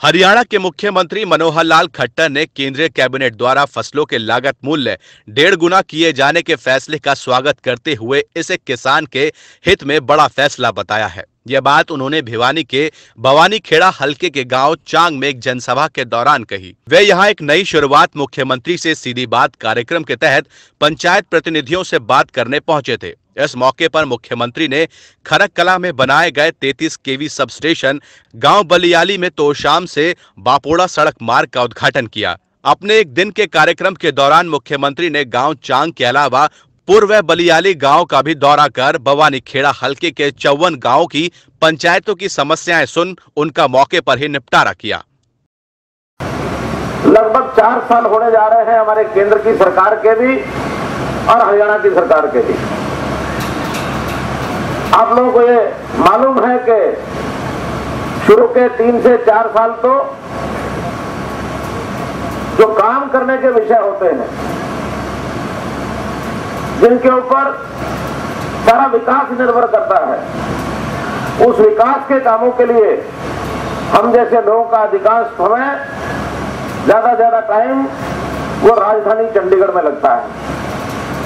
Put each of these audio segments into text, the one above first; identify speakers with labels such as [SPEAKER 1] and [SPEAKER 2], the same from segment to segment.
[SPEAKER 1] हरियाणा के मुख्यमंत्री मनोहर लाल खट्टर ने केंद्रीय कैबिनेट द्वारा फसलों के लागत मूल्य 1.5 गुना किए जाने के फैसले का स्वागत करते हुए इसे किसान के हित में बड़ा फैसला बताया है। यह बात उन्होंने भिवानी के भवानी खेड़ा हलके के गांव चांग में एक जनसभा के दौरान कही। वे यहां एक नई शुरुआत मुख्यमंत्री से सीधी बात कार्यक्रम के तहत पंचायत प्रतिनिधियों से बात करने पहुंचे थे। इस मौके पर मुख्यमंत्री ने खरककला में बनाए गए 33 केवी सब स्टेशन गांव बलियाली में तोशाम से बापोड़ा सड़क मार्ग का उद्घाटन किया। अपने एक दिन के कार्यक्रम के दौरान मुख्यमंत्री ने गांव चांग के अलावा पूर्व बलियाली गांव का भी दौरा कर भवानी खेड़ा हलके के 54 गांवों की पंचायतों की समस्याएं सुन उनका मौके पर ही निपटारा किया।
[SPEAKER 2] लगभग 4 साल होने जा रहे हैं हमारे केंद्र की सरकार के भी और हरियाणा की सरकार के भी। आप लोगों को ये मालूम है कि शुरू के 3 से 4 साल तो जो काम करने के विषय होते हैं, जिनके ऊपर सारा विकास निर्भर करता है, उस विकास के कामों के लिए हम जैसे लोगों का अधिकांश समय ज्यादा टाइम वो राजधानी चंडीगढ़ में लगता है।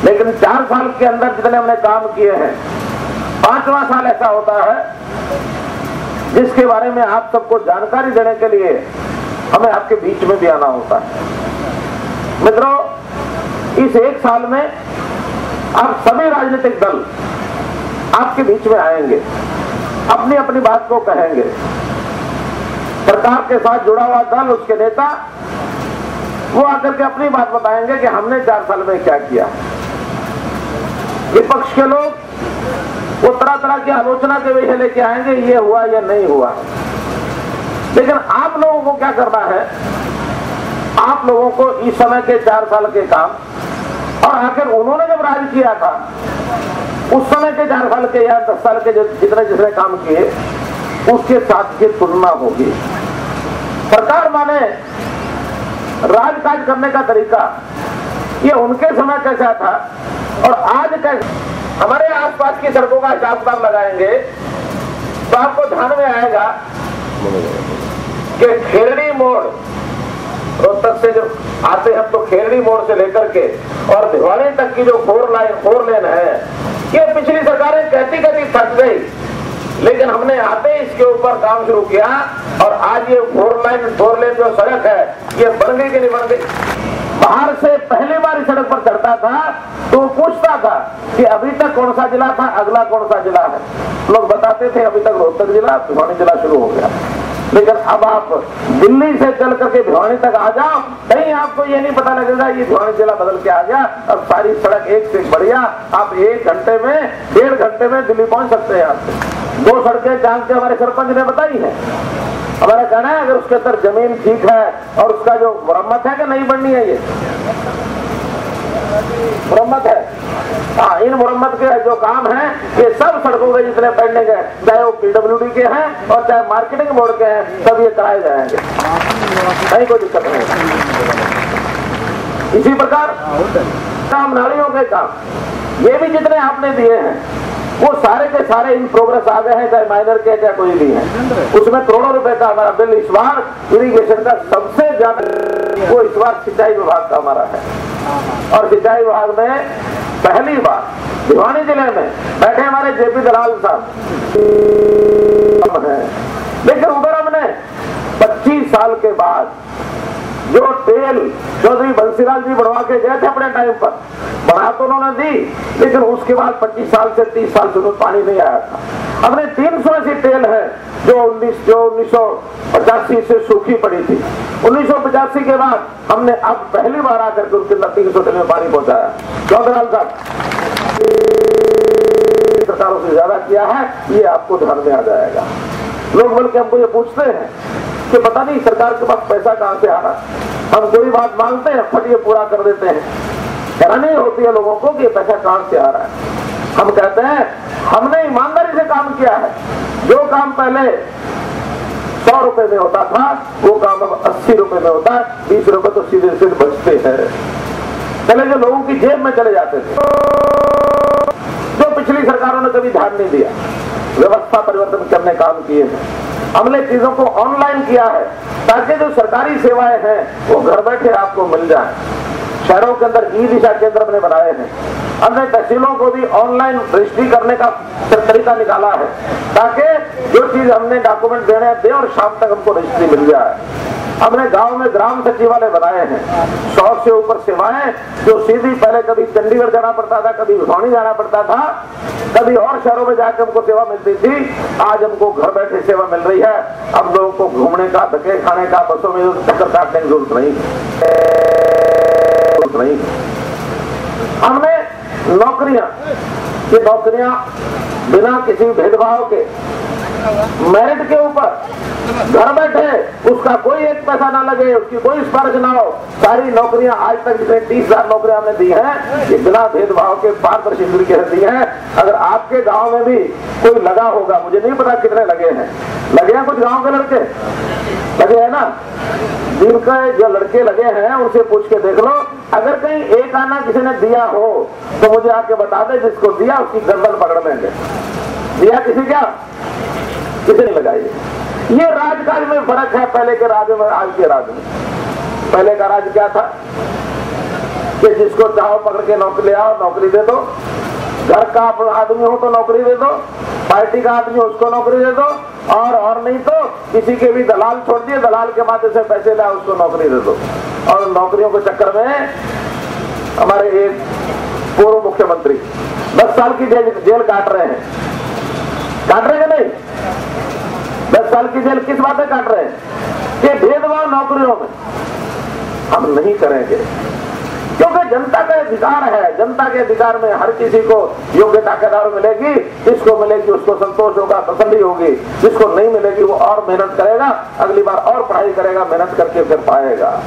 [SPEAKER 2] लेकिन 4 साल के अंदर जितने हमने काम किए हैं, 5वां साल ऐसा होता है जिसके बारे में आप सबको जानकारी देने के लिए हमें आपके बीच में भी आना होता है। मित्रों, इस 1 साल में आप सभी राजनीतिक दल आपके बीच में आएंगे, अपनी अपनी बात को कहेंगे। सरकार के साथ जुड़ा हुआ दल, उसके नेता वो आकर के अपनी बात बताएंगे कि हमने 4 साल में क्या किया। विपक्ष के लोग वो तरह की आलोचना के विषय लेके आएंगे, ये हुआ या नहीं हुआ। लेकिन आप लोगों को क्या करना है, आप लोगों को इस समय के 4 साल के काम और आखिर उन्होंने जब राज किया था उस समय के 4 साल के या 10 साल के जितने काम किए उसके साथ की तुलना होगी। सरकार माने राजकाज करने का तरीका, ये उनके समय कैसा था और आज कैसा। हमारे आसपास की सड़कों का हिसाब किताब लगाएंगे तो आपको ध्यान में आएगा कि खेरड़ी मोड़, रोहतक से जो आते हैं तो खेरड़ी मोड़ से लेकर के और भिवानी तक की जो 4 लेन है, ये पिछली सरकारें कहती थक गई, लेकिन हमने आते इसके ऊपर काम शुरू किया और आज ये 4 लेन जो सड़क है ये बन गई कि नहीं बन गई। बाहर से पहली बार इस सड़क पर चढ़ता था तो पूछता था कि अभी तक कौन सा जिला था, अगला कौन सा जिला है। लोग बताते थे अभी तक रोहतक जिला, भिवानी जिला शुरू हो गया। लेकिन अब आप दिल्ली से चल करके भिवानी तक आ जाओ, कहीं आपको ये नहीं पता लगेगा ये भिवानी जिला बदल के आ गया। अब सारी सड़क एक से बढ़िया, आप 1 घंटे में 1.5 घंटे में दिल्ली पहुंच सकते हैं। आपसे 2 सड़कें चांग के हमारे सरपंच ने बताई है। हमारा कहना है अगर उसके अंदर जमीन ठीक है और उसका जो मरम्मत है कि नहीं बननी है, ये मरम्मत है। हाँ, इन मरम्मत के जो काम है ये सब सड़कों के जितने पेंडिंग है, चाहे वो PWD के हैं और चाहे मार्केटिंग बोर्ड के हैं, सब ये कराए जाएंगे, नहीं कोई दिक्कत नहीं। इसी प्रकार काम नालियों के काम ये भी जितने आपने दिए हैं वो सारे के सारे इन प्रोग्रेस आ गए हैं, चाहे माइनर के चाहे कोई भी है। उसमें करोड़ों रुपए का हमारा बिल इस बार इरिगेशन का सबसे ज्यादा वो इस बार सिंचाई विभाग का हमारा है। और सिंचाई विभाग में पहली बार भिवानी जिले में बैठे हमारे JP दलाल साहब है। लेकिन उधर हमने 25 साल के बाद जो टेल चौधरी बंसीलाल जी बढ़वा के गए थे अपने टाइम पर, बढ़ा तो उन्होंने दी, लेकिन उसके बाद 25 साल से 30 साल से पानी नहीं आया था। हमने 300 ऐसी टेल है जो 1985 से सूखी पड़ी थी। 1985 के बाद हमने अब पहली बार आकर के उसके अंदर 300 टेल में पानी पहुंचाया। चौधरी साहब सरकारों से ज्यादा किया है, ये आपको ध्यान में आ जाएगा। लोग बल्कि हमको ये पूछते हैं कि पता नहीं सरकार के पास पैसा कहां से आ रहा। हम कोई बात मांगते हैं, फट ये पूरा कर देते हैं। हैरानी होती है लोगों को कि ये पैसा कहां से आ रहा है। हम कहते हैं हमने ईमानदारी से काम किया है। जो काम पहले 100 रुपए में होता था वो काम अब 80 रुपए में होता है। 20 रुपए तो सीधे सीधे बचते हैं, पहले जो लोगों की जेब में चले जाते थे, जो पिछली सरकारों ने कभी ध्यान नहीं दिया। व्यवस्था परिवर्तन करने काम किए हैं। हमने चीजों को ऑनलाइन किया है ताकि जो सरकारी सेवाएं हैं वो घर बैठे आपको मिल जाए। शहरों के अंदर ई दिशा केंद्र हमने बनाए हैं। हमने तहसीलों को भी ऑनलाइन रजिस्ट्री करने का तरीका निकाला है ताकि जो चीज हमने डॉक्यूमेंट देने दे और शाम तक हमको रजिस्ट्री मिल जाए। हमने गांव में ग्राम सचिवालय बनाए हैं। 100 से ऊपर सेवाएं जो सीधी पहले कभी चंडीगढ़ जाना पड़ता था, कभी भिवानी जाना पड़ता था, कभी और शहरों में जाकर हमको सेवा मिलती थी, आज हमको घर बैठे सेवा मिल रही है। अब लोगों को घूमने का, धक्के खाने का, बसों में चक्कर काटने की जरूरत नहीं। हमने नौकरियां बिना किसी भेदभाव के मेरिट के ऊपर घर बैठे, उसका कोई एक पैसा ना लगे, उसकी कोई स्पर्श ना हो, सारी नौकरियां आज तक जितने 30,000 नौकरियां हमने दी हैं ये बिना भेदभाव के पारदर्शी तरीके से दी हैं। अगर आपके गांव में भी कोई लगा होगा, मुझे नहीं पता कितने लगे हैं कुछ गांव के लड़के लगे हैं ना, जिनका जो लड़के लगे हैं उनसे पूछ के देख लो, अगर कहीं एक आना किसी ने दिया हो तो मुझे आके बता दे, जिसको दिया उसकी गर्दन पकड़ लेंगे। दिया किसी ने लगाई। ये राजकाज में फर्क है पहले के राज्य में आज के राज्य में। पहले का राज क्या था कि जिसको चाहो पकड़ के नौकरी ले आओ, नौकरी दे दो, घर का आदमी हो तो नौकरी दे दो, पार्टी का आदमी हो उसको नौकरी दे दो, और नहीं तो किसी के भी दलाल छोड़ दिए, दलाल के माध्यम से पैसे लाओ उसको नौकरी दे दो। और नौकरियों के चक्कर में हमारे एक पूर्व मुख्यमंत्री 10 साल की जेल काट रहे हैं नहीं? 10 साल की जेल किस बात में काट रहे हैं कि भेदभाव नौकरियों में हम नहीं करेंगे, क्योंकि जनता का अधिकार है। जनता के अधिकार में हर किसी को योग्यता के आधार मिलेगी, जिसको मिलेगी उसको संतोष होगा, तसल्ली होगी, जिसको नहीं मिलेगी वो और मेहनत करेगा, अगली बार और पढ़ाई करेगा, मेहनत करके फिर पाएगा।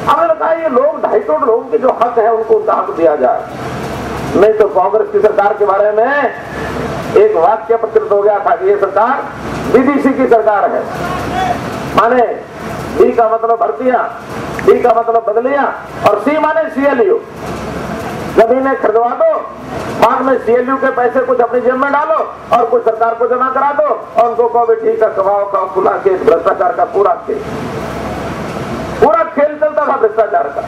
[SPEAKER 2] हमने कहा ये लोग 250 लोगों के जो हक है उनको उनका हक दिया जाए, नहीं तो कांग्रेस की सरकार के बारे में एक वाक्य प्रचलित हो गया था कि ये सरकार बीडीसी की सरकार है। माने बी का मतलब भर्तियां, डी का मतलब बदलियां और सी माने CLU। जमीनें खरीदवा दो, बाद में CLU के पैसे कुछ अपनी जेब में डालो और कुछ सरकार को जमा करा दो और उनको कहो भी ठीक है, कमाओ का खुला के भ्रष्टाचार का पूरा खेल चलता था भ्रष्टाचार का।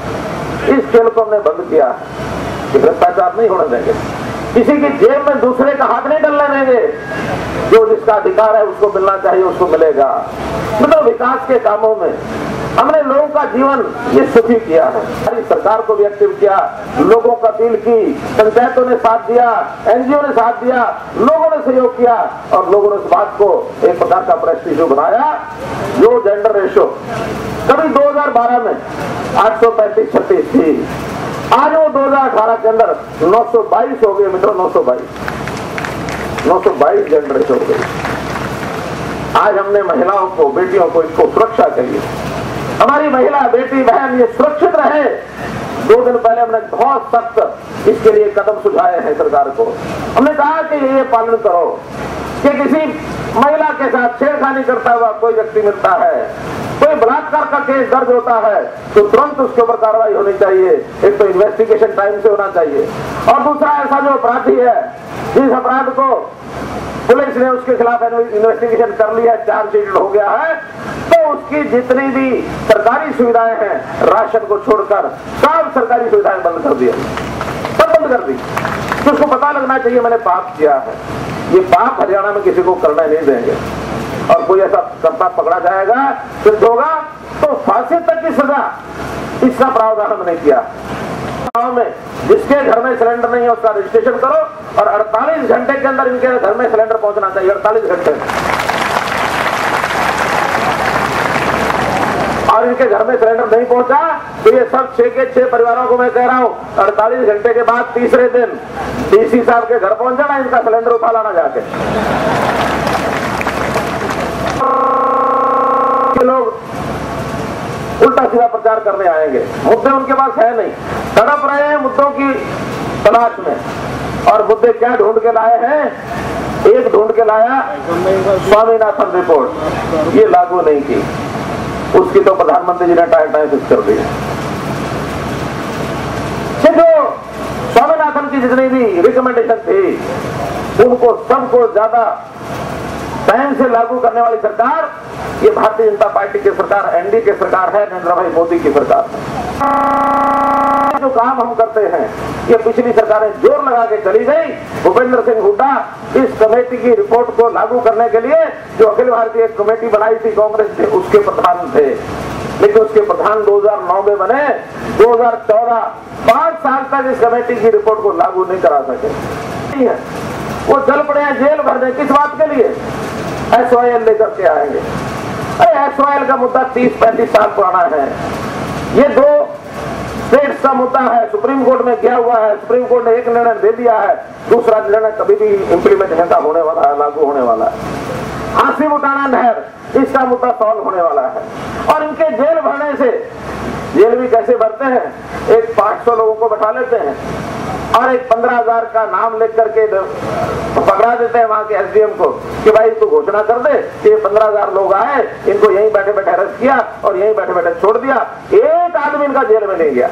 [SPEAKER 2] इस खेल को हमने बंद किया कि भ्रष्टाचार नहीं होने देंगे, किसी की जेब में दूसरे का हाथ नहीं डालने देंगे, जो जिसका अधिकार है उसको मिलना चाहिए उसको मिलेगा। मतलब विकास के कामों में हमने लोगों का जीवन ये सुखी किया है। हमारी सरकार को भी एक्टिव किया, लोगों का दिल की, पंचायतों ने साथ दिया, NGO ने साथ दिया, लोगों ने सहयोग किया और लोगों ने इस बात को एक प्रकार का प्रेस्टीज बनाया। जो जेंडर रेशो कभी 2012 में 835-36 थी, आज वो 2018 के अंदर 922 हो गए मित्रों, 922 जेंडर रेशो हो गई। आज हमने महिलाओं को, बेटियों को, इसको सुरक्षा चाहिए, हमारी महिला बेटी बहन ये सुरक्षित रहे। 2 दिन पहले हमने बहुत सख्त इसके लिए कदम सुझाए हैं सरकार को। हमने कहा कि ये पालन करो कि किसी महिला के साथ छेड़खानी करता हुआ कोई व्यक्ति मिलता है, कोई बलात्कार का केस दर्ज होता है तो तुरंत उसके ऊपर कार्रवाई होनी चाहिए। एक तो इन्वेस्टिगेशन टाइम से होना चाहिए और दूसरा ऐसा जो अपराधी है, जिस अपराध को पुलिस ने उसके खिलाफ इन्वेस्टिगेशन कर लिया, चार्जशीट हो गया है, तो उसकी जितनी भी सरकारी सुविधाएं हैं, राशन को छोड़कर सब सरकारी सुविधाएं बंद कर दी, सब बंद कर दी। तो उसको पता लगना चाहिए मैंने पाप किया है। ये पाप हरियाणा में किसी को करना नहीं देंगे और कोई ऐसा करता पकड़ा जाएगा, सिद्ध होगा तो फांसी तक की सजा, इसका प्रावधान हमने किया। गाँव में जिसके घर में सिलेंडर नहीं है उसका रजिस्ट्रेशन करो और 48 घंटे के अंदर इनके घर में सिलेंडर पहुंचना चाहिए, 48 घंटे। और इनके घर में सिलेंडर नहीं पहुंचा तो ये सब 6 के 6 परिवारों को मैं कह रहा हूं 48 घंटे के बाद तीसरे दिन DC साहब के घर पहुंच जाना, इनका सिलेंडर उठा लाना जाके। लोग उल्टा सीधा प्रचार करने आएंगे, मुद्दे उनके पास है नहीं, तड़प रहे हैं मुद्दों की तलाश में। और मुद्दे क्या ढूंढ के लाए हैं? एक ढूंढ के लाया स्वामीनाथन रिपोर्ट, ये लागू नहीं की, उसकी तो प्रधानमंत्री जी ने टाइम फिक्स कर दी। जो स्वामीनाथन की जितनी भी रिकमेंडेशन थी उनको सबको ज्यादा स्वयं से लागू करने वाली सरकार ये भारतीय जनता पार्टी की सरकार, एनडीए की सरकार है, नरेंद्र भाई मोदी की सरकार है। जो काम हम करते हैं ये पिछली सरकारें जोर लगा के चली गई। भूपेंद्र सिंह हुड्डा इस कमेटी की रिपोर्ट को लागू करने के लिए जो अखिल भारतीय कमेटी बनाई थी कांग्रेस ने, उसके प्रधान थे, लेकिन उसके प्रधान 2009 में बने, 2014 5 साल तक इस कमेटी की रिपोर्ट को लागू नहीं करा सके। वो चल पड़े हैं जेल भरने, किस बात के लिए? SYL लेकर के आएंगे। अरे SYL का मुद्दा 30-35 साल पुराना है। ये 2 स्टेट्स का मुद्दा है, सुप्रीम कोर्ट में गया हुआ है, सुप्रीम कोर्ट ने एक निर्णय दे दिया है, दूसरा निर्णय कभी भी इम्प्लीमेंट होने वाला है, लागू होने वाला है। हासिम उठाना नहर, इसका मुद्दा सॉल्व होने वाला है। और इनके जेल भरने से, जेल भी कैसे भरते हैं, एक 500 लोगों को बैठा लेते हैं और एक 15,000 का नाम लिख करके पकड़ा देते हैं वहां के SDM को कि भाई तू घोषणा कर दे कि 15,000 लोग आए, इनको यहीं बैठे बैठे अरेस्ट किया और यहीं बैठे बैठे छोड़ दिया। एक आदमी इनका जेल में नहीं गया,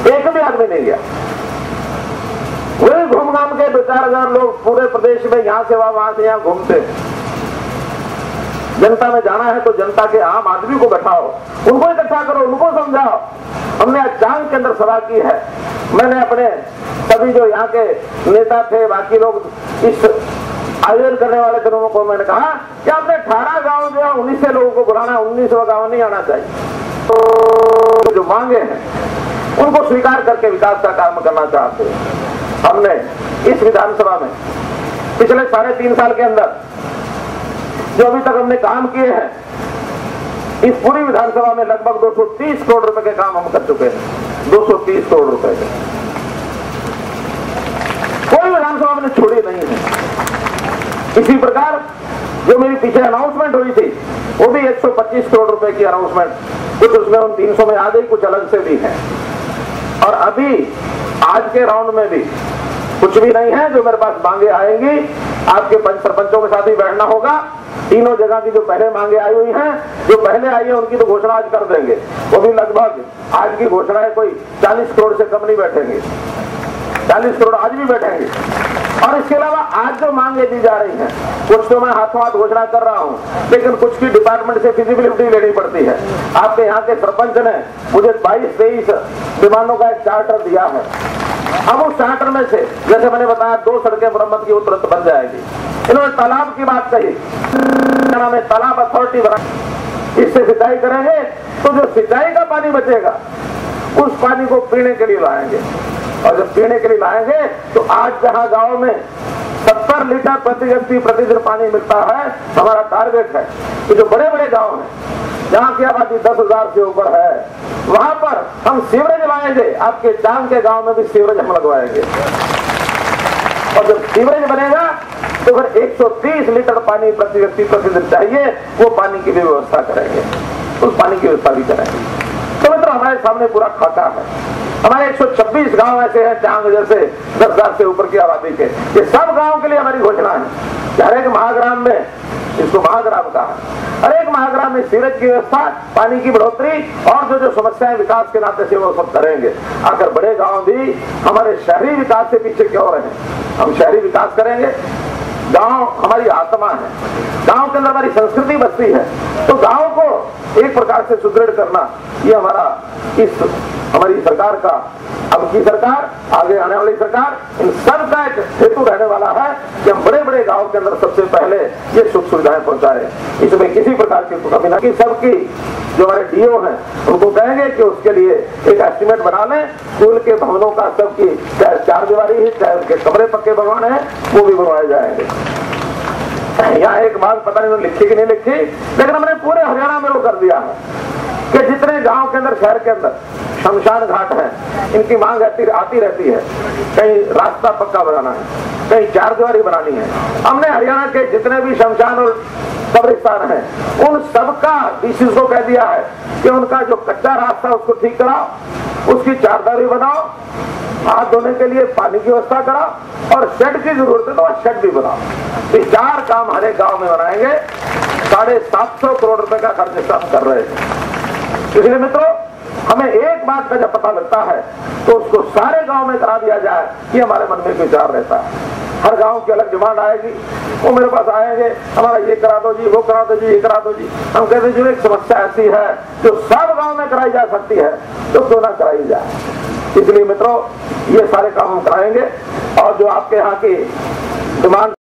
[SPEAKER 2] एक भी आदमी नहीं गया। वही घूम घाम के 2-4,000 लोग पूरे प्रदेश में यहां से वहां से यहां घूमते। जनता में जाना है तो जनता के आम आदमी को बैठाओ, उनको इकट्ठा करो, उनको समझाओ। हमने आज चांग के अंदर सभा की है। मैंने अपने सभी जो यहाँ के नेता थे, बाकी लोग इस आयोजन करने वाले लोगों को मैंने कहा कि आपने 18 गांव जो है 19 लोगों को बुलाना, 19वां गांव नहीं आना चाहिए। तो जो मांगे हैं उनको स्वीकार करके विकास का काम करना चाहते हैं। हमने इस विधानसभा में पिछले 3.5 साल के अंदर जो अभी तक हमने काम किए हैं, इस पूरी विधानसभा में लगभग 230 करोड़ रुपए के काम हम कर चुके हैं। 230 करोड़ रुपए के, कोई विधानसभा में छोड़ी नहीं है। इसी प्रकार जो मेरी पीछे अनाउंसमेंट हुई थी वो भी 125 करोड़ रुपए की अनाउंसमेंट, कुछ उसमें उन 300 में आ गई, कुछ अलग से भी है। और अभी आज के राउंड में भी कुछ भी नहीं है। जो मेरे पास मांगे आएंगी, आपके पंच सरपंचों के साथ ही बैठना होगा। तीनों जगह की जो पहले मांगे आई हुई हैं, जो पहले आई है उनकी तो घोषणा आज कर देंगे। वो भी लगभग आज की घोषणा है, कोई 40 करोड़ से कम नहीं बैठेंगे, 40 करोड़ आज भी बैठेंगे। और इसके अलावा आज जो मांगे दी जा रही हैं, कुछ तो मैं हाथों हाथ घोषणा कर रहा हूं, लेकिन कुछ की डिपार्टमेंट से फिजिबिलिटी लेनी पड़ती है। आपके यहाँ के सरपंच ने मुझे 22-23 विमानों का एक चार्टर दिया है। अब उस चार्टर में से, जैसे मैंने बताया, 2 सड़कें मरम्मत की तुरंत बन जाएगी। इन्होंने तालाब की बात कही, तालाब अथॉरिटी बना, इससे सिंचाई करेंगे तो जो सिंचाई का पानी बचेगा उस पानी को पीने के लिए लाएंगे। और जब पीने के लिए लाएंगे तो आज जहां गांव में 70 लीटर प्रति व्यक्ति प्रतिदिन पानी मिलता है, हमारा टारगेट है कि जो बड़े बड़े गांव हैं जहां की आबादी 10,000 से ऊपर है, वहां पर हम सीवरेज लाएंगे। आपके चांग के गांव में भी सीवरेज हम लगवाएंगे। और जब सीवरेज बनेगा तो फिर 130 लीटर पानी प्रति व्यक्ति प्रतिदिन चाहिए, वो पानी की भी व्यवस्था करेंगे, उस पानी की व्यवस्था भी करेंगे। तो मित्रों, हमारे सामने पूरा खाता है। हमारे 126 गांव ऐसे हैं चांग जैसे 10,000 से ऊपर की आबादी के, ये सब गांव के लिए हमारी घोषणा है। हर एक महाग्राम में, इसको महाग्राम कहा, हर एक महाग्राम में सीवरेज की व्यवस्था, पानी की बढ़ोतरी और जो समस्याएं विकास के नाते से वो सब करेंगे। आखिर बड़े गांव भी हमारे शहरी विकास से पीछे क्यों रहे? हम शहरी विकास करेंगे। गांव हमारी आत्मा है, गांव के अंदर हमारी संस्कृति बसती है। तो गांव को एक प्रकार से सुदृढ़ करना, ये हमारी सरकार का, अब की सरकार, आगे आने वाली सरकार, इन सब का एक हेतु रहने वाला है कि हम बड़े बड़े गांव के अंदर सबसे पहले ये सुख सुविधाएं पहुंचाए। इसमें किसी प्रकार की कमी ना, कि सबकी जो हमारे डीओ हैं उनको कहेंगे कि उसके लिए एक एस्टिमेट बना लें। स्कूल के भवनों का सबकी, चाहे 4 दीवारी है, चाहे उनके कमरे पक्के बनवाने हैं, वो भी बनवाए जाएंगे। यहाँ एक बात पता नहीं लिखी कि नहीं लिखी, लेकिन हमने पूरे हरियाणा में वो कर दिया है कि जितने गांव के अंदर, शहर के अंदर शमशान घाट है, इनकी मांग आती रहती है। कहीं रास्ता पक्का बनाना है, कहीं 4 दीवारी बनानी है। हमने हरियाणा के जितने भी शमशान और कब्रिस्तान है, उन सबका डीसी को कह दिया है कि उनका जो कच्चा रास्ता उसको ठीक कराओ, उसकी 4 दीवारी बनाओ, हाथ धोने के लिए पानी की व्यवस्था कराओ और शेड की जरूरत है तो शेड भी बनाओ। ये 4 काम हर एक गांव में बनाएंगे। 750 करोड़ रुपए का खर्च सब कर रहे हैं। इसलिए मित्रों, हमें एक बात का जब पता लगता है तो उसको सारे गांव में करा दिया जाए, ये हमारे मन में विचार रहता है। हर गांव की अलग डिमांड आएगी, वो मेरे पास आएंगे, हमारा ये करा दो जी, वो करा दो जी, ये करा दो जी। हम कहते जो एक समस्या ऐसी है जो सब गांव में कराई जा सकती है तो क्यों ना कराई जाए। इसलिए मित्रों, ये सारे काम हम कराएंगे और जो आपके यहाँ की डिमांड